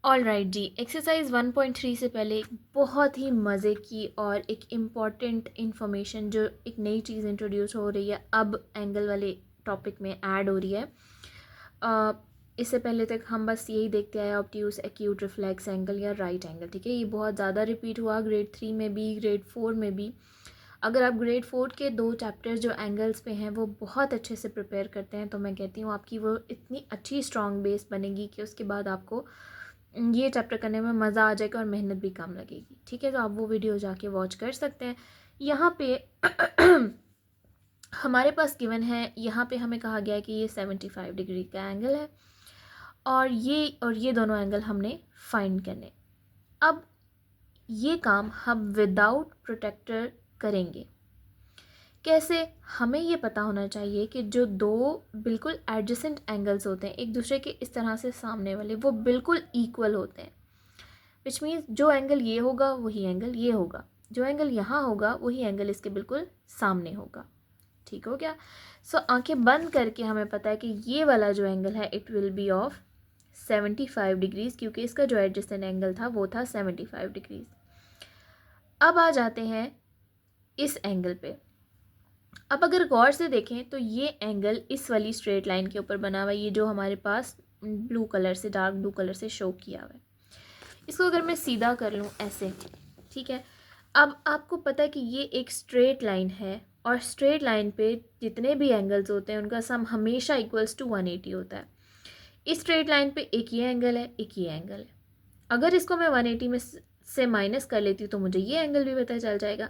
All right जी, exercise 1.3 से पहले एक बहुत ही मज़े की और एक इम्पॉर्टेंट इन्फॉर्मेशन, जो एक नई चीज़ इंट्रोड्यूस हो रही है अब एंगल वाले टॉपिक में ऐड हो रही है। इससे पहले तक हम बस यही देखते आए, ऑब्ट्यूस, एक्यूट, रिफ्लेक्स एंगल या राइट एंगल। ठीक है, ये बहुत ज़्यादा रिपीट हुआ ग्रेड 3 में भी, ग्रेड 4 में भी। अगर आप ग्रेड 4 के 2 चैप्टर्स जो एंगल्स पे हैं वो बहुत अच्छे से प्रिपेयर करते हैं, तो मैं कहती हूँ आपकी वो इतनी अच्छी स्ट्रॉन्ग बेस बनेगी कि उसके बाद आपको ये चैप्टर करने में मज़ा आ जाएगा और मेहनत भी कम लगेगी। ठीक है, तो आप वो वीडियो जाके वॉच कर सकते हैं। यहाँ पे हमारे पास गिवन है, यहाँ पे हमें कहा गया है कि ये 75 डिग्री का एंगल है और ये दोनों एंगल हमने फाइंड करने। अब ये काम हम विदाउट प्रोटेक्टर करेंगे। कैसे? हमें ये पता होना चाहिए कि जो दो बिल्कुल एडजेसेंट एंगल्स होते हैं एक दूसरे के इस तरह से सामने वाले, वो बिल्कुल इक्वल होते हैं। विच मीन्स जो एंगल ये होगा वही एंगल ये होगा, जो एंगल यहाँ होगा वही एंगल इसके बिल्कुल सामने होगा। ठीक हो गया? सो आंखें बंद करके हमें पता है कि ये वाला जो एंगल है it will be of 75 degrees, क्योंकि इसका जो एडजेसेंट एंगल था वो था 75 डिग्रीज। अब आ जाते हैं इस एंगल पे। अब अगर गौर से देखें तो ये एंगल इस वाली स्ट्रेट लाइन के ऊपर बना हुआ है, ये जो हमारे पास ब्लू कलर से, डार्क ब्लू कलर से शो किया हुआ है। इसको अगर मैं सीधा कर लूँ ऐसे, ठीक है, अब आपको पता है कि ये एक स्ट्रेट लाइन है और स्ट्रेट लाइन पे जितने भी एंगल्स होते हैं उनका सम हमेशा इक्वल्स टू 180 होता है। इस स्ट्रेट लाइन पे एक ये एंगल है, एक ये एंगल है। अगर इसको मैं 180 में से माइनस कर लेती हूँ तो मुझे ये एंगल भी पता चल जाएगा।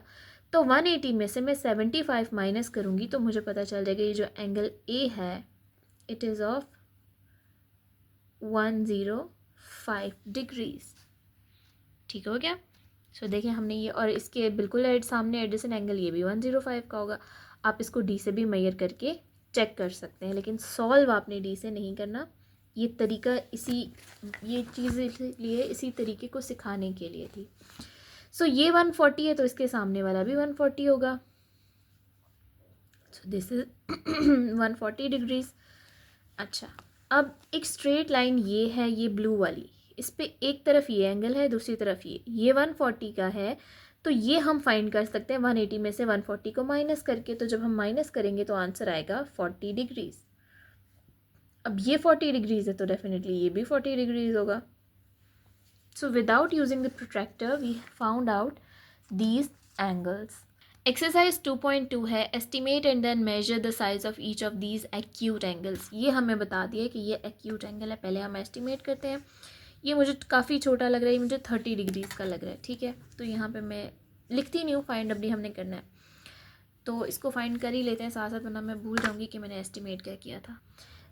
तो 180 में से मैं 75 माइनस करूँगी तो मुझे पता चल जाएगा ये जो एंगल ए है इट इज़ ऑफ 105 डिग्रीज। ठीक हो गया? सो देखिए हमने ये, और इसके बिल्कुल सामने एडजेसेंट एंगल ये भी 105 का होगा। आप इसको डी से भी मेजर करके चेक कर सकते हैं, लेकिन सॉल्व आपने डी से नहीं करना। ये तरीका ये चीज़ इसलिए इसी तरीके को सिखाने के लिए थी। सो ये 140 है तो इसके सामने वाला भी 140 होगा। So this is 140 degrees. अच्छा, अब एक स्ट्रेट लाइन ये है, ये ब्लू वाली, इस पे एक तरफ ये एंगल है, दूसरी तरफ ये 140 का है। तो ये हम फाइंड कर सकते हैं 180 में से 140 को माइनस करके। तो जब हम माइनस करेंगे तो आंसर आएगा 40 डिग्रीज। अब ये 40 डिग्रीज है तो डेफिनेटली ये भी 40 डिग्रीज होगा। So without using the protractor we found out these angles. Exercise 2.2 है, estimate and then measure the size of each of these acute angles. ये हमें बता दिया कि ये एक्यूट एंगल है, पहले हम एस्टिमेट करते हैं। ये मुझे काफ़ी छोटा लग रहा है, ये मुझे 30 डिग्रीज का लग रहा है। ठीक है, तो यहाँ पे मैं लिखती नहीं हूँ, फाइंड अभी हमने करना है तो इसको फाइंड कर ही लेते हैं साथ साथ, वरना मैं भूल जाऊँगी कि मैंने एस्टिमेट क्या किया था।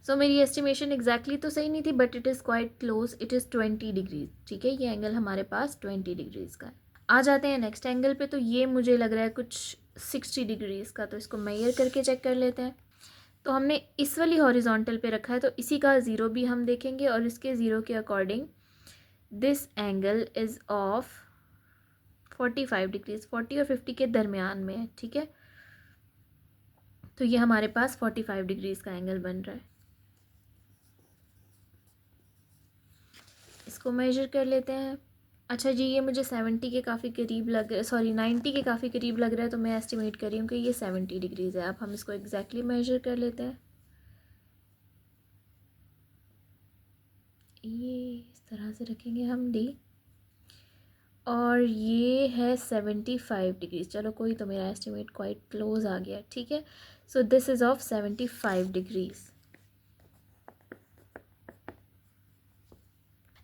सो मेरी एस्टिमेशन एग्जैक्टली तो सही नहीं थी, but it is quite close, it is 20 degrees. ठीक है, ये एंगल हमारे पास 20 डिग्रीज का है। आ जाते हैं नेक्स्ट एंगल पे, तो ये मुझे लग रहा है कुछ 60 डिग्रीज़ का, तो इसको मेजर करके चेक कर लेते हैं। तो हमने इस वाली हॉरिजॉन्टल पे रखा है तो इसी का ज़ीरो भी हम देखेंगे और इसके ज़ीरो के according this angle is of 45 degrees, 40 और 50 के दरमियान में है। ठीक है, तो ये हमारे पास 45 डिग्रीज़ का एंगल बन रहा है। इसको मेजर कर लेते हैं। अच्छा जी, ये मुझे 70 के काफ़ी करीब लग, सॉरी 90 के काफ़ी करीब लग रहा है, तो मैं एस्टिमेट कर रही हूँ कि ये 70 डिग्रीज़ है। अब हम इसको एग्जैक्टली मेजर कर लेते हैं। ये इस तरह से रखेंगे हम डी, और ये है 75 डिग्रीज। चलो कोई, तो मेरा एस्टिमेट क्वाइट क्लोज आ गया। ठीक है, so this is of 75 degrees.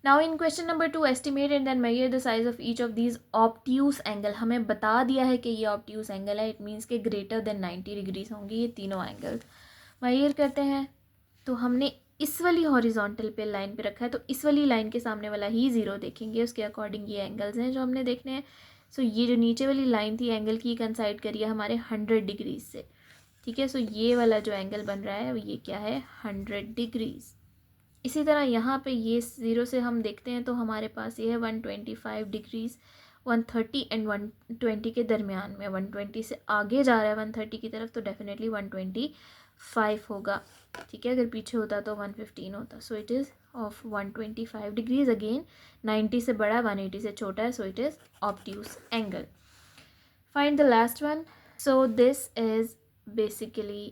Now in question number 2, estimate and then measure the size of each of these obtuse angle. हमें बता दिया है कि ये ऑब्ट्यूस एंगल है, इट मीन्स के ग्रेटर देन 90 डिग्रीज होंगे ये तीनों एंगल्स। मेजर करते हैं तो हमने इस वाली हॉरिजॉन्टल पे लाइन पे रखा है, तो इस वाली लाइन के सामने वाला ही ज़ीरो देखेंगे, उसके अकॉर्डिंग ये एंगल्स हैं जो हमने देखने हैं। सो ये जो नीचे वाली लाइन थी एंगल की, कंसाइड करिए हमारे 100 डिग्रीज से। ठीक है, सो ये वाला जो एंगल बन रहा है ये क्या है, 100 डिग्रीज। इसी तरह यहाँ पे ये ज़ीरो से हम देखते हैं तो हमारे पास ये है 125 डिग्रीज़। 130 एंड 120 के दरमियान में, 120 से आगे जा रहा है 130 की तरफ, तो डेफिनेटली 125 होगा। ठीक है, अगर पीछे होता तो 115 होता। So it is of 125 degrees. Again 90 से बड़ा 180 से छोटा है, so it is obtuse angle. Find the last one. So this is basically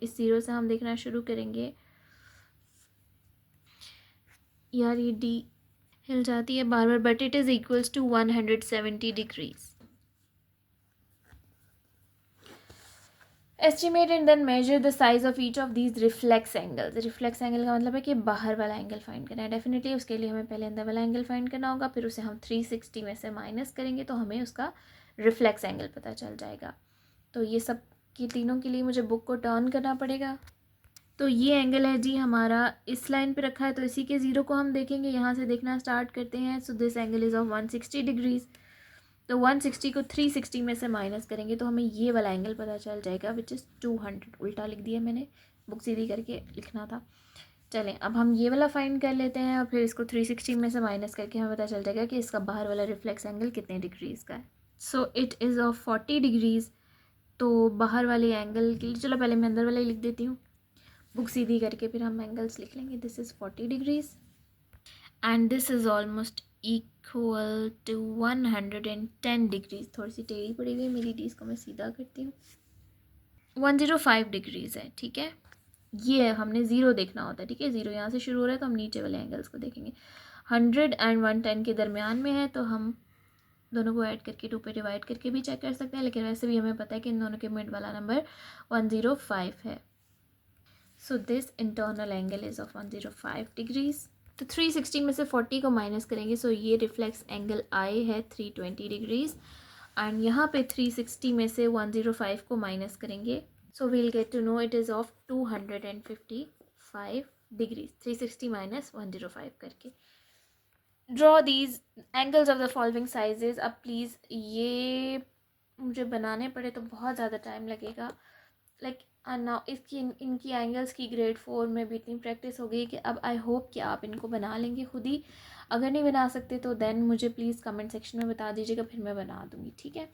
इस ज़ीरो से हम देखना शुरू करेंगे। यार ये डी हिल जाती है बार बार, but it is equals to 170 degrees. Estimate and then measure the size of each of these reflex angles. Reflex angle का मतलब है कि बाहर वाला एंगल फाइंड करना है। डेफिनेटली उसके लिए हमें पहले अंदर वाला एंगल फाइंड करना होगा, फिर उसे हम 360 में से माइनस करेंगे तो हमें उसका रिफ्लेक्स एंगल पता चल जाएगा। तो ये सब की तीनों के लिए मुझे बुक को टर्न करना पड़ेगा। तो ये एंगल है जी हमारा इस लाइन पे रखा है, तो इसी के ज़ीरो को हम देखेंगे, यहाँ से देखना स्टार्ट करते हैं। So this angle is of 160 degrees. तो 160 को 360 में से माइनस करेंगे तो हमें ये वाला एंगल पता चल जाएगा, विच इज़ 200। उल्टा लिख दिया मैंने, बुक सीधी करके लिखना था। चलें अब हम ये वाला फाइंड कर लेते हैं और फिर इसको 360 में से माइनस करके हमें पता चल जाएगा कि इसका बाहर वाला रिफ्लेक्स एंगल कितने डिग्रीज़ का है। So it is of 40 degrees. तो बाहर वाले एंगल के लिए चलो पहले मैं अंदर वाला ही लिख देती हूँ, बुक सीधी करके फिर हम एंगल्स लिख लेंगे। This is 40 degrees and this is almost equal to 110 degrees. थोड़ी सी टेढ़ी पड़ी हुई मेरी डी, इसको मैं सीधा करती हूँ। 105 डिग्रीज़ है, ठीक है। ये हमने ज़ीरो देखना होता है, ठीक है। ज़ीरो यहाँ से शुरू हो रहा है तो हम नीचे वाले एंगल्स को देखेंगे। 100 एंड 110 के दरमियान में है, तो हम दोनों को ऐड करके 2 पे डिवाइड करके भी चेक कर सकते हैं, लेकिन वैसे भी हमें पता है कि इन दोनों के मिड वाला नंबर 105 है। So this internal angle is of 105 degrees. तो 360 में से 40 को माइनस करेंगे, सो ये रिफ्लेक्स एंगल आई है 320 डिग्रीज़। एंड यहाँ पे 360 में से 105 को माइनस करेंगे, so we'll get to know it is of 255 degrees. 360 minus 105 करके draw these angles of the following sizes. अब प्लीज़ ये मुझे बनाने पड़े तो बहुत ज़्यादा टाइम लगेगा, लाइक ना इसकी इनकी एंगल्स की ग्रेड 4 में भी इतनी प्रैक्टिस हो गई कि अब आई होप कि आप इनको बना लेंगे खुद ही। अगर नहीं बना सकते तो देन मुझे प्लीज़ कमेंट सेक्शन में बता दीजिएगा, फिर मैं बना दूँगी, ठीक है।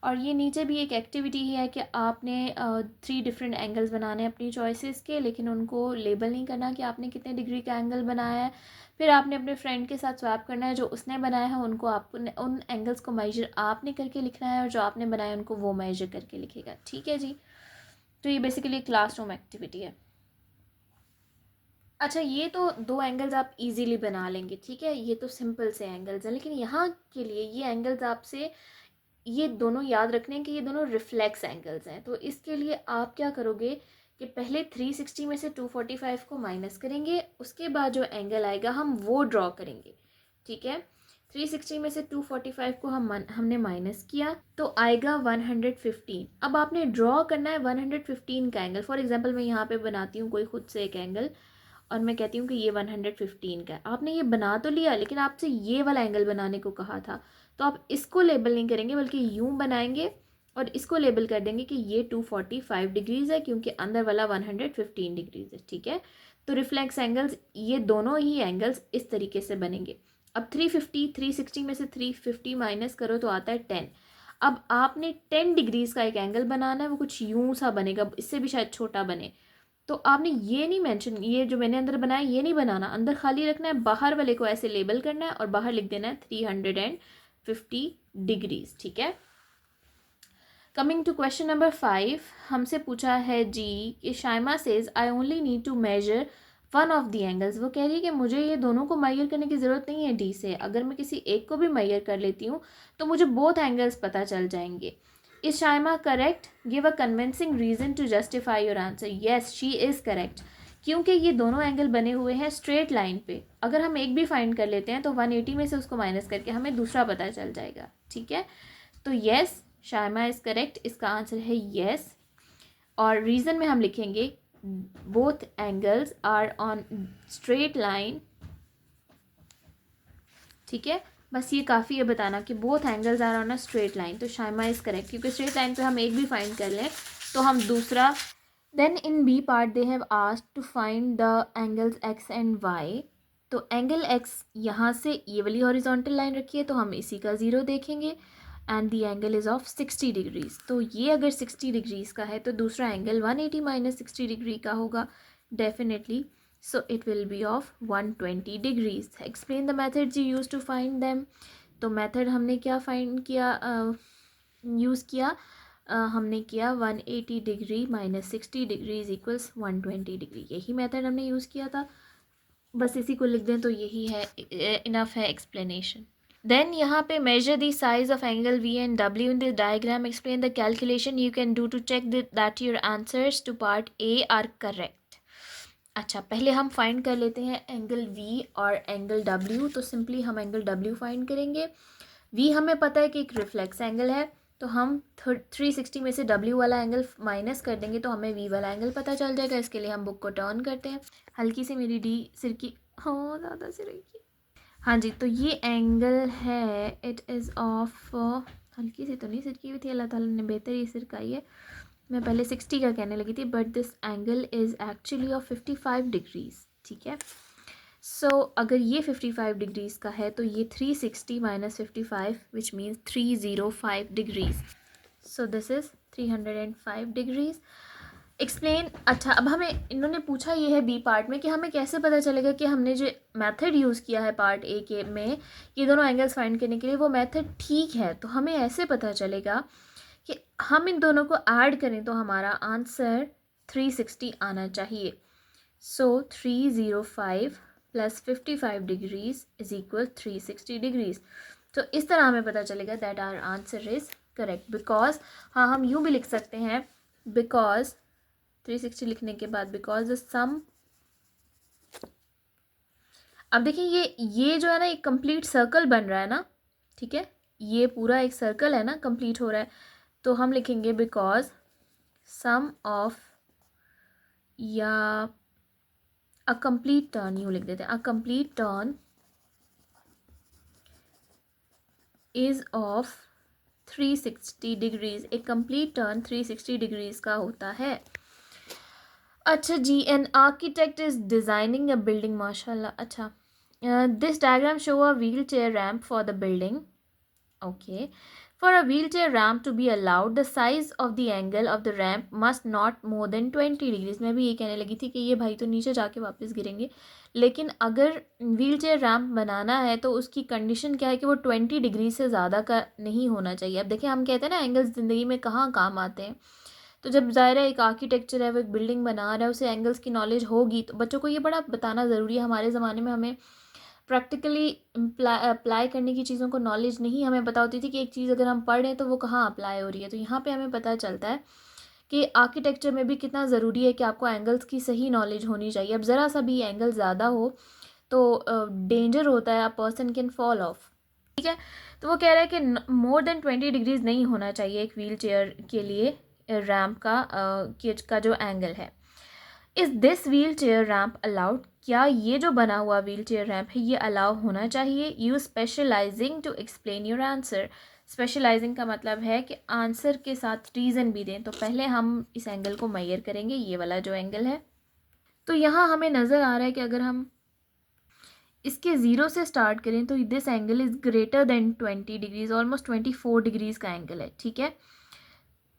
और ये नीचे भी एक एक्टिविटी ही है कि आपने 3 डिफरेंट एंगल्स बनाने हैं अपनी चॉइसेस के, लेकिन उनको लेबल नहीं करना कि आपने कितने डिग्री का एंगल बनाया है। फिर आपने अपने फ्रेंड के साथ स्वैप करना है, जो उसने बनाया है उनको आपको उन एंगल्स को मेजर आपने करके लिखना है, और जो आपने बनाया उनको वो मेजर करके लिखेगा, ठीक है जी। तो ये बेसिकली क्लासरूम एक्टिविटी है। अच्छा, ये तो 2 एंगल्स आप इजीली बना लेंगे, ठीक है, ये तो सिंपल से एंगल्स हैं, लेकिन यहाँ के लिए ये एंगल्स आपसे ये दोनों याद रखने हैं कि ये दोनों रिफ्लेक्स एंगल्स हैं। तो इसके लिए आप क्या करोगे कि पहले 360 में से 245 को माइनस करेंगे, उसके बाद जो एंगल आएगा हम वो ड्रॉ करेंगे, ठीक है। 360 में से 245 को हमने माइनस किया तो आएगा 115। अब आपने ड्रॉ करना है 115 का एंगल। फॉर एग्जांपल मैं यहाँ पे बनाती हूँ कोई खुद से एक एंगल और मैं कहती हूँ कि ये 115 का है। आपने ये बना तो लिया, लेकिन आपसे ये वाला एंगल बनाने को कहा था, तो आप इसको लेबल नहीं करेंगे बल्कि यूँ बनाएंगे और इसको लेबल कर देंगे कि ये 245 डिग्रीज़ है, क्योंकि अंदर वाला 115 डिग्रीज़ है, ठीक है। तो रिफ्लेक्स एंगल्स ये दोनों ही एंगल्स इस तरीके से बनेंगे। अब 360 में से 350 माइनस करो तो आता है 10। अब आपने 10 डिग्रीज़ का एक एंगल बनाना है, वो कुछ यूँ सा बनेगा, इससे भी शायद छोटा बने। तो आपने ये नहीं मेंशन, ये जो मैंने अंदर बनाया ये नहीं बनाना, अंदर खाली रखना है, बाहर वाले को ऐसे लेबल करना है और बाहर लिख देना है 350 डिग्रीज़, ठीक है। कमिंग टू क्वेश्चन नंबर 5, हमसे पूछा है जी कि Shaima says I only need to measure one of the angles. वो कह रही है कि मुझे ये दोनों को मैयर करने की ज़रूरत नहीं है डी से, अगर मैं किसी एक को भी मैयर कर लेती हूँ तो मुझे बोथ एंगल्स पता चल जाएंगे। Is Shaima correct? Give a convincing reason to justify your answer. Yes, she is correct, क्योंकि ये दोनों एंगल बने हुए हैं स्ट्रेट लाइन पे। अगर हम एक भी फाइंड कर लेते हैं तो 180 में से उसको माइनस करके हमें दूसरा पता चल जाएगा, ठीक है। तो येस, शाइमा इज़ करेक्ट, इसका आंसर है येस। और रीज़न में हम लिखेंगे both angles are on straight line, ठीक है। बस ये काफ़ी है बताना कि both angles are on a straight line. तो शाइमा इज़ करेक्ट, क्योंकि स्ट्रेट लाइन पे हम एक भी फाइंड कर लें तो हम दूसरा। Then in B part they have asked to find the angles X and Y. तो एंगल एक्स यहाँ से ये वाली हॉरिजॉन्टल लाइन रखी है तो हम इसी का ज़ीरो देखेंगे, and the angle is of 60 degrees. तो ये अगर 60 डिग्रीज़ का है तो दूसरा एंगल 180 माइनस 60 डिग्री का होगा definitely. so it will be of 120 degrees. Explain the methods you used to find them. तो मेथड हमने क्या फाइंड किया, यूज़ किया, हमने किया 180 degree minus 60 degrees equals 120 degree, यही मेथड हमने यूज़ किया था. बस इसी को लिख दें तो यही है, इनफ है एक्सप्लेनेशन. देन यहाँ पे measure the size of angle V and W in this diagram. Explain the calculation you can do to check that your answers to part A are correct. अच्छा, पहले हम फाइंड कर लेते हैं angle V और angle W. तो simply हम angle W find करेंगे. वी हमें पता है कि एक रिफ्लेक्स एंगल है, तो हम 360 में से डब्ल्यू वाला एंगल माइनस कर देंगे तो हमें वी वाला एंगल पता चल जाएगा. इसके लिए हम बुक को टर्न करते हैं. हल्की सी मेरी डी सिर की, हाँ ज़्यादा सिर की, हाँ जी. तो ये एंगल है, इट इज़ ऑफ, हल्की सी तो नहीं सिर की हुई थी, अल्लाह ताला ने बेहतर ही सिर काई है. मैं पहले 60 का कहने लगी थी, but this angle is actually of 55 degrees. ठीक है. सो अगर ये 55 डिग्रीज़ का है तो ये 360 minus 55 which means 305 degrees. So this is 305 degrees. Explain. अच्छा, अब हमें इन्होंने पूछा ये है बी पार्ट में कि हमें कैसे पता चलेगा कि हमने जो मेथड यूज़ किया है पार्ट ए के में ये दोनों एंगल्स फाइंड करने के लिए वो मेथड ठीक है. तो हमें ऐसे पता चलेगा कि हम इन दोनों को ऐड करें तो हमारा आंसर 360 आना चाहिए. So 305 plus 55 degrees is equal 360 degrees. तो इस तरह हमें पता चलेगा that our answer is correct. Because, हाँ, हम यूँ भी लिख सकते हैं, बिकॉज 360 लिखने के बाद बिकॉज द सम. अब देखिए ये जो है ना, एक कंप्लीट सर्कल बन रहा है ना. ठीक है, ये पूरा एक सर्कल है ना, कंप्लीट हो रहा है. तो हम लिखेंगे बिकॉज सम ऑफ, या अ कंप्लीट टर्न, यूँ लिख देते हैं, a complete turn is of 360 degrees. एक कंप्लीट टर्न 360 डिग्रीज का होता है. अच्छा जी. An architect is designing a building. माशाल्लाह. अच्छा, this diagram show a wheelchair ramp for the building. Okay. For a wheelchair ramp to be allowed, the size of the angle of the ramp must not more than 20 degrees. मैं भी ये कहने लगी थी कि ये भाई तो नीचे जाके वापस गिरेंगे, लेकिन अगर व्हीलचेयर रैम्प बनाना है तो उसकी कंडीशन क्या है कि वो 20 डिग्री से ज़्यादा का नहीं होना चाहिए. अब देखिए, हम कहते हैं ना एंगल्स ज़िंदगी में कहाँ काम आते हैं. तो जब ज़ाहिर है एक आर्किटेक्चर है, वो एक बिल्डिंग बना रहा है, उसे एंगल्स की नॉलेज होगी. तो बच्चों को ये बड़ा बताना ज़रूरी है. हमारे ज़माने में हमें प्रैक्टिकली अप्लाई करने की चीज़ों को नॉलेज नहीं हमें पता होती थी कि एक चीज़ अगर हम पढ़ रहे हैं तो वो कहाँ अप्लाई हो रही है. तो यहाँ पे हमें पता चलता है कि आर्किटेक्चर में भी कितना ज़रूरी है कि आपको एंगल्स की सही नॉलेज होनी चाहिए. अब ज़रा सा भी एंगल ज़्यादा हो तो डेंजर होता है, a person can fall of. ठीक है. तो वो कह रहा है कि मोर देन 20 डिग्रीज नहीं होना चाहिए एक व्हील चेयर के लिए रैम्प का जो एंगल है. Is this wheelchair ramp allowed. क्या ये जो बना हुआ व्हील चेयर रैम्प है ये अलाउ होना चाहिए. You specialising to explain your answer. Specialising का मतलब है कि आंसर के साथ रीज़न भी दें. तो पहले हम इस एंगल को मेजर करेंगे, ये वाला जो एंगल है. तो यहाँ हमें नज़र आ रहा है कि अगर हम इसके ज़ीरो से स्टार्ट करें तो this angle is greater than 20 degrees, almost 24 degrees का एंगल है. ठीक है.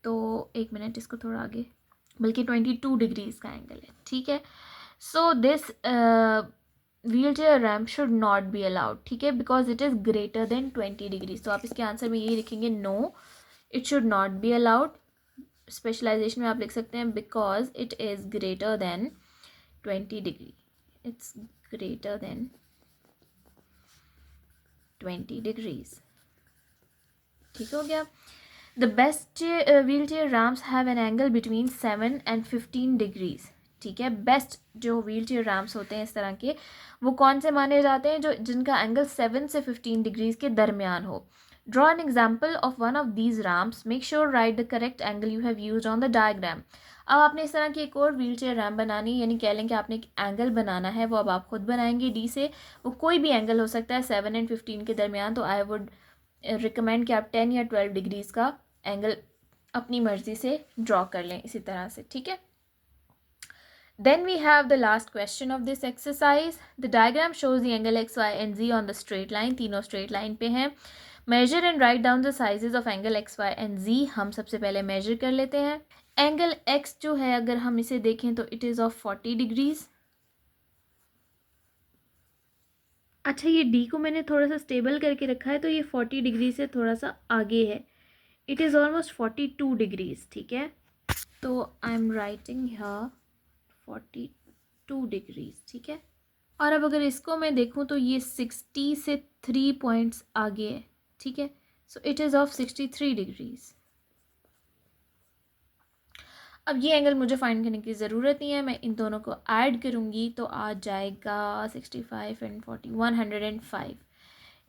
तो एक मिनट, इसको थोड़ा आगे, बल्कि 22 डिग्रीज़ का एंगल है. ठीक है. So this wheelchair ramp should not be allowed. ठीक है, because it is greater than 20 degrees. तो आप इसके आंसर में यही लिखेंगे, no, it should not be allowed. Specialisation में आप लिख सकते हैं because it is greater than 20 degree. It's greater than 20 degrees. ठीक हो गया. The best wheelchair ramps have an angle between 7 and 15 degrees. ठीक है. बेस्ट जो व्हील चेयर रैम्प्स होते हैं इस तरह के, वो कौन से माने जाते हैं, जो जिनका एंगल 7 से 15 डिग्रीज के दरमियान हो. Draw an example of one of these ramps. Make sure right the correct angle you have used on the diagram. अब आपने इस तरह की एक और व्हील चेयर रैम्प बनानी, यानी कह लें कि आपने एक एंगल बनाना है, वो अब आप खुद बनाएंगे डी से. वो कोई भी एंगल हो सकता है 7 and 15 के दरमियान. तो आई वुड रिकमेंड कि आप 10 या 12 डिग्रीज का एंगल अपनी मर्जी से ड्रॉ कर लें इसी तरह से. ठीक है. Then we have the last question of this exercise. The diagram shows the angle x, y and z on the straight line. तीनों straight line पे हैं. Measure and write down the sizes of angle x, y and z. हम सबसे पहले measure कर लेते हैं. Angle x जो है अगर हम इसे देखें तो it is of 40 degrees. अच्छा, ये डी को मैंने थोड़ा सा स्टेबल करके रखा है, तो ये 40 डिग्री से थोड़ा सा आगे है. It is almost 42 degrees. ठीक है, तो I am writing here 42 degrees. ठीक है, और अब अगर इसको मैं देखूँ तो ये 60 से 3 पॉइंट्स आगे है. ठीक है, so it is of 63 degrees. अब ये एंगल मुझे फाइंड करने की ज़रूरत नहीं है, मैं इन दोनों को ऐड करूँगी तो आ जाएगा 65 एंड 40 105.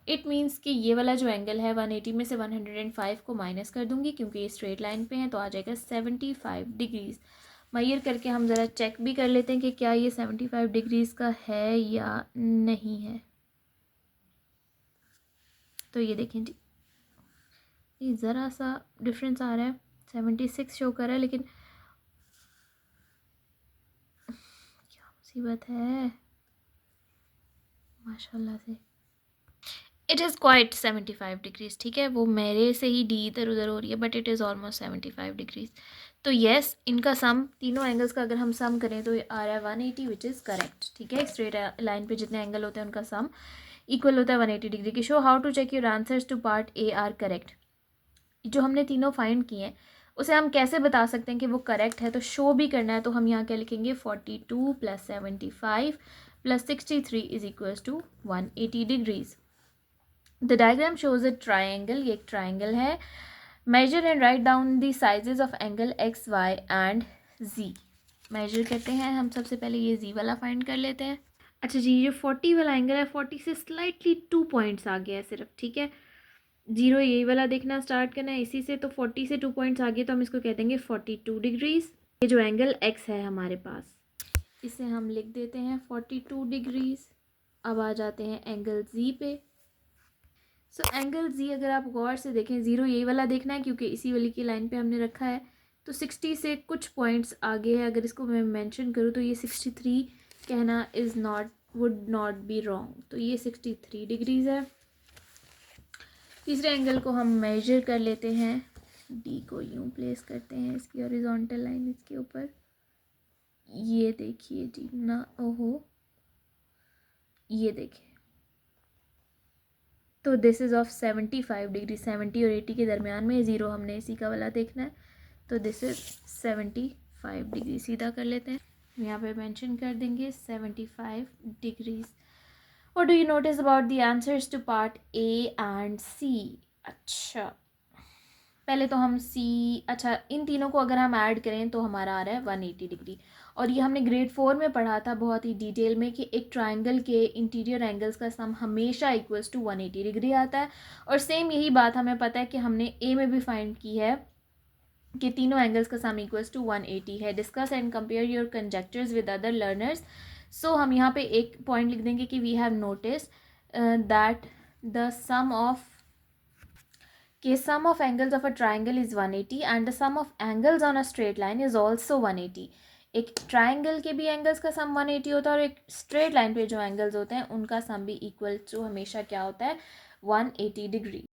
इट मीन्स कि ये वाला जो एंगल है 180 में से 105 को माइनस कर दूँगी क्योंकि ये स्ट्रेट लाइन पे है, तो आ जाएगा 75 डिग्रीज़. मैयर करके हम ज़रा चेक भी कर लेते हैं कि क्या ये 75 डिग्रीज़ का है या नहीं है. तो ये देखें जी, ये ज़रा सा डिफरेंस आ रहा है. 76 शो कर रहा है, लेकिन क्या मुसीबत है माशाल्लाह से. It is quite 75 degrees. ठीक है, वो मेरे से ही डी इधर उधर हो रही है, but it is almost 75 degrees. तो येस, इनका सम, तीनों एंगल्स का अगर हम सम करें तो ये आ रहा है 180, विच इज़ करेक्ट. ठीक है, स्ट्रेट लाइन पे जितने एंगल होते हैं उनका सम इक्वल होता है 180 डिग्री की. Show how to check your answers to part A are correct. जो हमने तीनों फाइंड किए हैं उसे हम कैसे बता सकते हैं कि वो करेक्ट है. तो शो भी करना है, तो हम यहाँ क्या लिखेंगे, 42 + 75 + 63 is equals to 180 degrees. The diagram shows a triangle. ये एक ट्राइंगल है. Measure and write down the sizes of angle X Y and Z. Measure करते हैं हम. सबसे पहले ये जी वाला फाइंड कर लेते हैं. अच्छा जी, ये 40 वाला एंगल है, 40 से स्लाइटली 2 पॉइंट्स आगे है सिर्फ. ठीक है, जीरो यही वाला देखना स्टार्ट करना है इसी से, तो 40 से 2 पॉइंट्स आगे, तो हम इसको कह देंगे 42 डिग्रीज़. ये जो एंगल एक्स है हमारे पास, इसे हम लिख देते हैं 42 डिग्रीज़. अब आ जाते हैं एंगल जी पे. सो एंगल जी अगर आप गौर से देखें, ज़ीरो यही वाला देखना है क्योंकि इसी वाली की लाइन पे हमने रखा है, तो 60 से कुछ पॉइंट्स आगे है. अगर इसको मैं मेंशन करूँ तो ये 63 कहना is not, would not be wrong. तो ये 63 डिग्रीज़ है. तीसरे एंगल को हम मेजर कर लेते हैं. डी को यूँ प्लेस करते हैं, इसकी हॉरिजॉन्टल लाइन इसके ऊपर. ये देखिए जी ना, ओहो, ये देखिए, तो दिस इज़ ऑफ 75 डिग्री. 70 और 80 के दरमियान में, ज़ीरो हमने इसी का वाला देखना है. तो दिस इज़ 75 डिग्री. सीधा कर लेते हैं, यहाँ पे मेंशन कर देंगे 75 degrees. What do you notice about the answers to part A and C? अच्छा, पहले तो हम C, अच्छा इन तीनों को अगर हम ऐड करें तो हमारा आ रहा है 180 डिग्री. और ये हमने ग्रेड 4 में पढ़ा था बहुत ही डिटेल में कि एक ट्राइंगल के इंटीरियर एंगल्स का सम हमेशा इक्वल्स टू 180 डिग्री आता है. और सेम यही बात हमें पता है कि हमने A में भी फाइंड की है कि तीनों एंगल्स का सम इक्वल्स टू 180 है. Discuss and compare your conjectures with other learners. So हम यहाँ पे एक पॉइंट लिख देंगे कि we have notice that the sum of angles of a triangle is 180 and the sum of angles on a straight line is also 180. एक triangle के भी एंगल्स का सम 180 होता है और एक स्ट्रेट लाइन पे जो एंगल्स होते हैं उनका सम भी इक्वल टू हमेशा क्या होता है, 180 डिग्री.